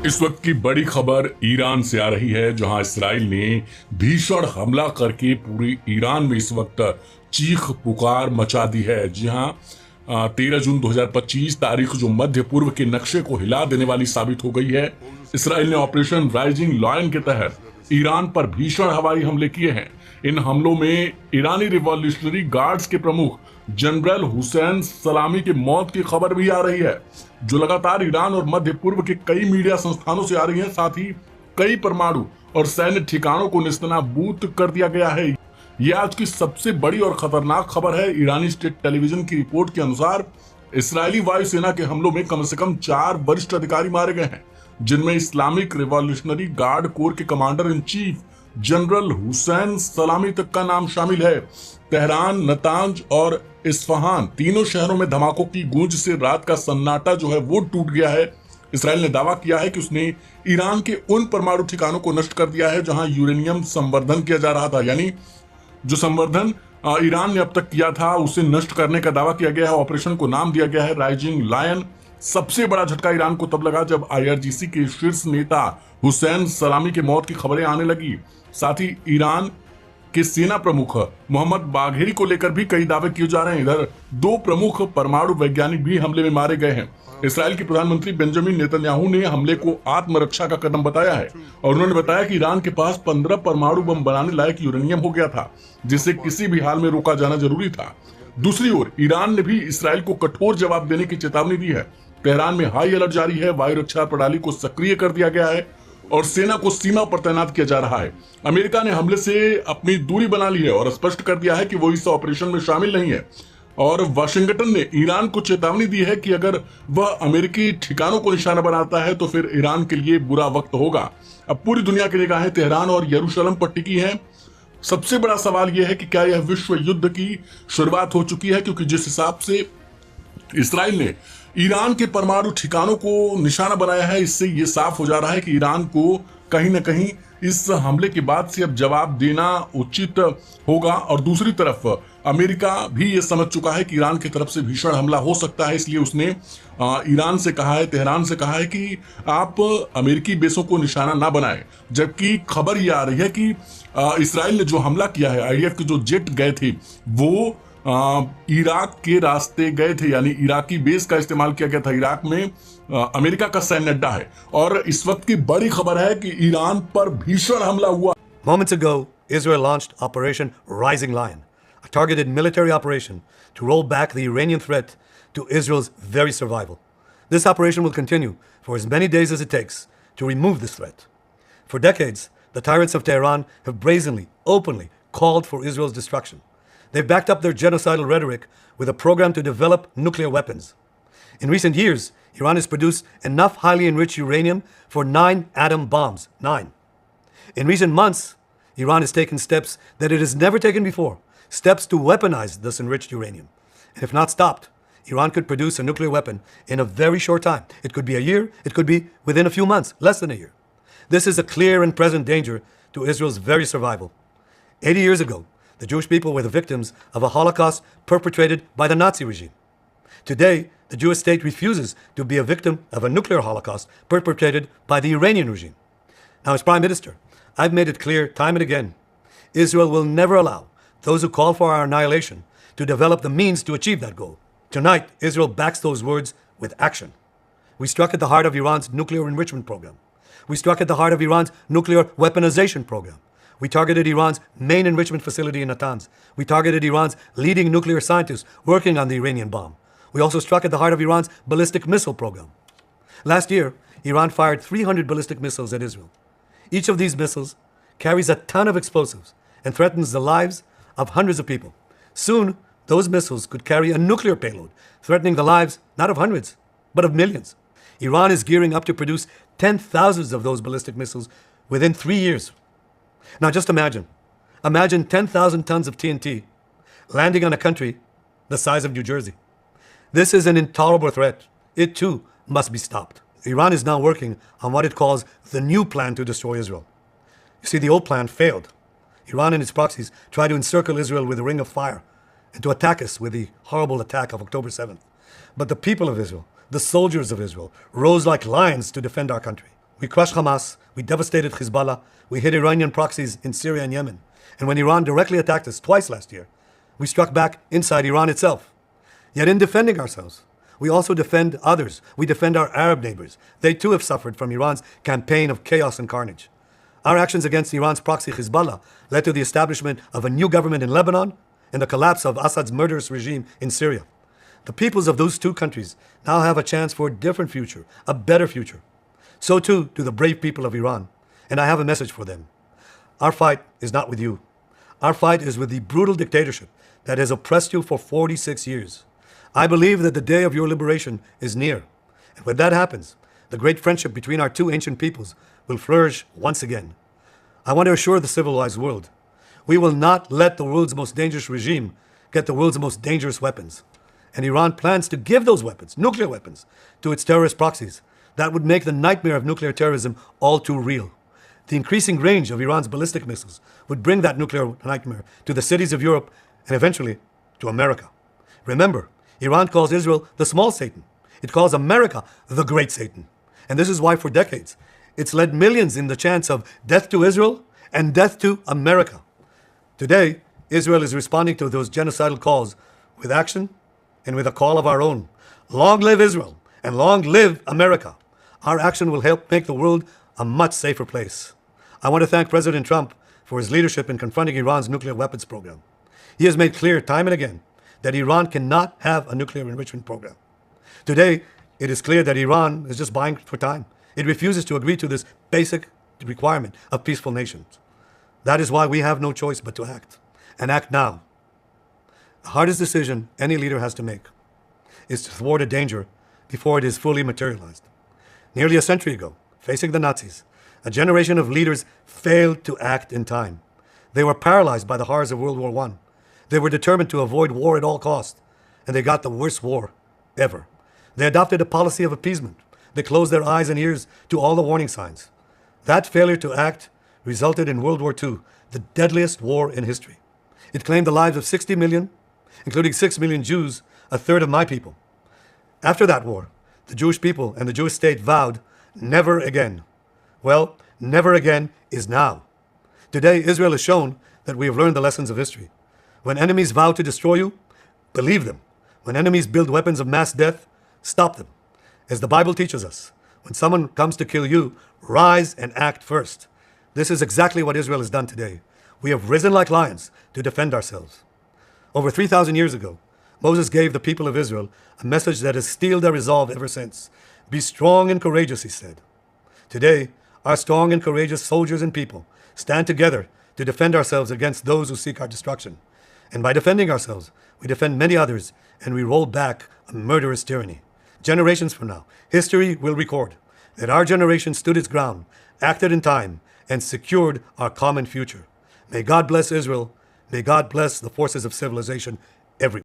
इस वक्त की बड़ी खबर ईरान से आ रही है, जहां इसराइल ने भीषण हमला करके पूरे ईरान में इस वक्त चीख पुकार मचा दी है। जी हां, 13 जून 2025 तारीख जो मध्य पूर्व के नक्शे को हिला देने वाली साबित हो गई है। इसराइल ने ऑपरेशन राइजिंग लायन के तहत ईरान पर भीषण हवाई हमले किए हैं। इन हमलों में ईरानी रिवॉल्यूशनरी गार्ड्स के प्रमुख जनरल हुसैन सलामी की मौत की खबर भी आ रही है, जो लगातार ईरान और मध्य पूर्व के कई मीडिया संस्थानों से आ रही है। साथ ही कई परमाणु और सैन्य ठिकानों को नेस्तनाबूद कर दिया गया है। यह आज की सबसे बड़ी और खतरनाक खबर है। ईरानी स्टेट टेलीविजन की रिपोर्ट के अनुसार इसराइली वायुसेना के हमलों में कम से कम 4 वरिष्ठ अधिकारी मारे गए हैं, जिनमें इस्लामिक रिवॉल्यूशनरी गार्ड कोर के commander in chief general Hussain सलामी तक का नाम शामिल है। तेहरान, नतांज और इस्फहान तीनों शहरों में धमाकों की गूंज से रात का सन्नाटा जो है वो टूट गया है। इसराइल ने दावा किया है कि उसने ईरान के उन परमाणु ठिकानों को नष्ट कर दिया है जहां यूरेनियम संवर्धन किया जा रहा था, यानी जो संवर्धन ईरान ने अब तक किया था उसे नष्ट करने का दावा किया गया है। ऑपरेशन को नाम दिया गया है राइजिंग लायन। सबसे बड़ा झटका ईरान को तब लगा जब IRGC के शीर्ष नेता हुसैन सलामी की मौत की खबरें आने लगी। साथ ही ईरान के सेना प्रमुख मोहम्मद बाघेरी को लेकर भी कई दावे किए जा रहे हैं। इधर 2 प्रमुख परमाणु वैज्ञानिक भी हमले में मारे गए हैं। इसराइल के प्रधानमंत्री बेंजामिन नेतन्याहू ने हमले को आत्मरक्षा का कदम बताया है और उन्होंने बताया कि ईरान के पास 15 परमाणु बम बनाने लायक यूरेनियम हो गया था, जिसे किसी भी हाल में रोका जाना जरूरी था। दूसरी ओर ईरान ने भी इसराइल को कठोर जवाब देने की चेतावनी दी है। तेहरान में हाई अलर्ट जारी है, वायु रक्षा प्रणाली को सक्रिय कर दिया गया है और सेना को सीमा पर तैनात किया जा रहा है। अमेरिका ने हमले से अपनी दूरी बना ली है और स्पष्ट कर दिया है कि वो इस ऑपरेशन में शामिल नहीं है। और वाशिंगटन ने ईरान को चेतावनी दी है कि अगर वह अमेरिकी ठिकानों को निशाना बनाता है तो फिर ईरान के लिए बुरा वक्त होगा। अब पूरी दुनिया की निगाहें तेहरान और यरूशलेम पर टिकी हैं। सबसे बड़ा सवाल यह है कि क्या यह विश्व युद्ध की शुरुआत हो चुकी है, क्योंकि जिस हिसाब से इसराइल ने ईरान के परमाणु ठिकानों को निशाना बनाया है, इससे यह साफ हो जा रहा है कि ईरान को कहीं ना कहीं इस हमले के बाद से अब जवाब देना उचित होगा। और दूसरी तरफ अमेरिका भी ये समझ चुका है कि ईरान की तरफ से भीषण हमला हो सकता है, इसलिए उसने ईरान से कहा है, तेहरान से कहा है कि आप अमेरिकी बेसों को निशाना ना बनाएं। जबकि खबर ये आ रही है कि इसराइल ने जो हमला किया है, IDF के जो जेट गए थे वो इराक के रास्ते गए थे, यानी इराकी बेस का इस्तेमाल किया गया था। इराक में अमेरिका का सैन्य अड्डा है और इस वक्त की बड़ी खबर है कि ईरान पर भीषण हमला हुआ। Moments ago, Israel launched Operation Rising Lion, a targeted military operation to roll back the Iranian threat to Israel's very survival. This operation will continue for as many days as it takes to remove this threat. For decades, the tyrants of Tehran have brazenly, openly called for Israel's destruction. They've backed up their genocidal rhetoric with a program to develop nuclear weapons. In recent years, Iran has produced enough highly enriched uranium for 9 atom bombs. 9. In recent months, Iran has taken steps that it has never taken before, steps to weaponize this enriched uranium. And if not stopped, Iran could produce a nuclear weapon in a very short time. It could be a year, it could be within a few months, less than a year. This is a clear and present danger to Israel's very survival. 80 years ago, the Jewish people were the victims of a Holocaust perpetrated by the Nazi regime. Today, the Jewish state refuses to be a victim of a nuclear Holocaust perpetrated by the Iranian regime. Now, as Prime Minister, I've made it clear time and again, Israel will never allow those who call for our annihilation to develop the means to achieve that goal. Tonight, Israel backs those words with action. We struck at the heart of Iran's nuclear enrichment program. We struck at the heart of Iran's nuclear weaponization program. We targeted Iran's main enrichment facility in Natanz. We targeted Iran's leading nuclear scientists working on the Iranian bomb. We also struck at the heart of Iran's ballistic missile program. Last year, Iran fired 300 ballistic missiles at Israel. Each of these missiles carries a ton of explosives and threatens the lives of hundreds of people. Soon, those missiles could carry a nuclear payload, threatening the lives not of hundreds, but of millions. Iran is gearing up to produce 10,000s of those ballistic missiles within 3 years. Now just imagine 10,000 tons of TNT landing on a country the size of New Jersey. This is an intolerable threat. It too must be stopped. Iran is now working on what it calls the new plan to destroy Israel. You see, the old plan failed. Iran and its proxies tried to encircle Israel with a ring of fire and to attack us with the horrible attack of October 7th. But the people of Israel, the soldiers of Israel, rose like lions to defend our country. We crushed Hamas, we devastated Hezbollah, we hit Iranian proxies in Syria and Yemen. And when Iran directly attacked us twice last year, we struck back inside Iran itself. Yet in defending ourselves, we also defend others. We defend our Arab neighbors. They too have suffered from Iran's campaign of chaos and carnage. Our actions against Iran's proxy Hezbollah led to the establishment of a new government in Lebanon and the collapse of Assad's murderous regime in Syria. The peoples of those two countries now have a chance for a different future, a better future. So too do the brave people of Iran, and I have a message for them. Our fight is not with you. Our fight is with the brutal dictatorship that has oppressed you for 46 years. I believe that the day of your liberation is near. And when that happens, the great friendship between our two ancient peoples will flourish once again. I want to assure the civilized world, we will not let the world's most dangerous regime get the world's most dangerous weapons. And Iran plans to give those weapons, nuclear weapons, to its terrorist proxies. That would make the nightmare of nuclear terrorism all too real. The increasing range of Iran's ballistic missiles would bring that nuclear nightmare to the cities of Europe and eventually to America. Remember, Iran calls Israel the small Satan. It calls America the great Satan. And this is why for decades, it's led millions in the chants of death to Israel and death to America. Today, Israel is responding to those genocidal calls with action and with a call of our own. Long live Israel and long live America. Our action will help make the world a much safer place. I want to thank President Trump for his leadership in confronting Iran's nuclear weapons program. He has made clear time and again that Iran cannot have a nuclear enrichment program. Today, it is clear that Iran is just buying for time. It refuses to agree to this basic requirement of peaceful nations. That is why we have no choice but to act, and act now. The hardest decision any leader has to make is to thwart a danger before it is fully materialized. Nearly a century ago, facing the Nazis, a generation of leaders failed to act in time. They were paralyzed by the horrors of World War I. They were determined to avoid war at all costs, and they got the worst war ever. They adopted a policy of appeasement. They closed their eyes and ears to all the warning signs. That failure to act resulted in World War II, the deadliest war in history. It claimed the lives of 60 million, including 6 million Jews, a third of my people. After that war, the Jewish people and the Jewish state vowed, never again. Well, never again is now. Today, Israel has shown that we have learned the lessons of history. When enemies vow to destroy you, believe them. When enemies build weapons of mass death, stop them. As the Bible teaches us, when someone comes to kill you, rise and act first. This is exactly what Israel has done today. We have risen like lions to defend ourselves. Over 3,000 years ago, Moses gave the people of Israel a message that has steeled their resolve ever since. Be strong and courageous, he said. Today, our strong and courageous soldiers and people stand together to defend ourselves against those who seek our destruction. And by defending ourselves, we defend many others, and we roll back a murderous tyranny. Generations from now, history will record that our generation stood its ground, acted in time, and secured our common future. May God bless Israel. May God bless the forces of civilization everywhere.